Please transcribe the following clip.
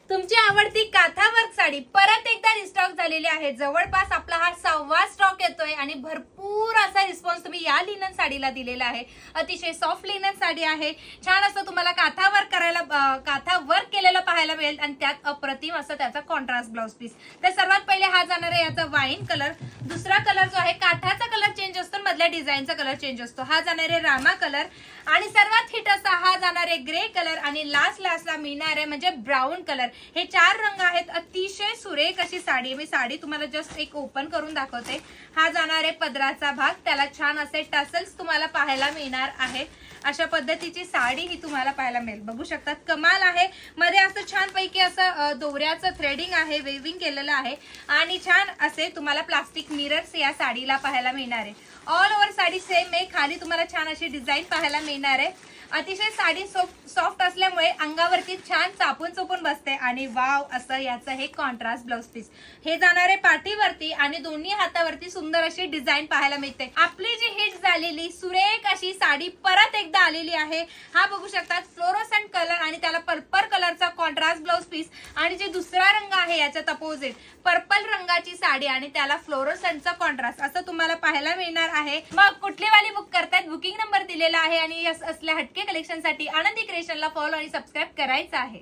तुमची आवडती काथा वर्क साडी परत एकदा रिस्टॉक झालेली आहे। जवळपास आपला हा 6वा स्टॉक येतोय आणि भरपूर असा रिस्पॉन्स तुम्ही या लिनन साडीला दिलेला आहे। अतिशय सॉफ्ट लिनन साडी आहे। छान असं तुम्हाला काथा वर्क केलेलं पाहायला मिळेल आणि त्यात अप्रतिम असं त्याचा कॉन्ट्रास्ट ब्लाउज पीस। तर सर्वात पहिले हा जाणार आहे याचा वाईन कलर। दुसरा कलर जो आहे काठाचा कलर चेंज असतो, मधल्या डिझाईनचा कलर चेंज असतो। हा जाणार आहे रामा कलर आणि सर्वात हिट असा हा जाणार आहे ग्रे कलर आणि लास्टला मिळणार आहे म्हणजे ब्राऊन कलर। हे 4 रंग आहेत। अतिशय सुरेख अशी साडी। मी साडी तुम्हाला जस्ट एक ओपन करून दाखवते। हा जाणार आहे पदराचा भाग, त्याला छान असे टसल्स तुम्हाला पाहायला मिळणार आहेत। अशा पद्धतीची साडी ही तुम्हाला पाहायला मिळेल। बघू शकतात कमाल आहे। मध्ये असं छान पैकी असं दोऱ्याचं थ्रेडिंग आहे, वेविंग केलेलं आहे आणि छान असे तुम्हाला प्लास्टिक मिरर्स या साडीला पाहायला मिळणार आहे। ऑल ओव्हर साडी सेम आहे, खाली तुम्हाला छान अशी डिझाईन पाहायला मिळणार आहे। अतिशय साडी सॉफ्ट असल्यामुळे अंगावरती छान चापून बसते आणि वाव असं याचं हे कॉन्ट्रास्ट ब्लाउज पीस। हे जाणार आहे पाठीवरती आणि दोन्ही हातावरती सुंदर अशी डिझाईन पाहायला मिळते। आपली जी हिट झालेली सुरेख अशी साडी परत एकदा आलेली आहे। हा बघू शकतात फ्लोरोसेंट कलर आणि त्याला पर्पल कलरचा कॉन्ट्रास्ट ब्लाउज पीस आणि जे दुसरा रंग आहे याच्यात अपोजिट पर्पल रंगाची साडी आणि त्याला फ्लोरोसेंटचा कॉन्ट्रास्ट असं तुम्हाला पाहायला मिळणार आहे। मग कुठली वाली बुक करतात, बुकिंग नंबर दिलेला आहे आणि असल्या हटके कलेक्शन साठी आनंदी क्रिएशनला फॉलो आणि सबस्क्राईब करायचं आहे।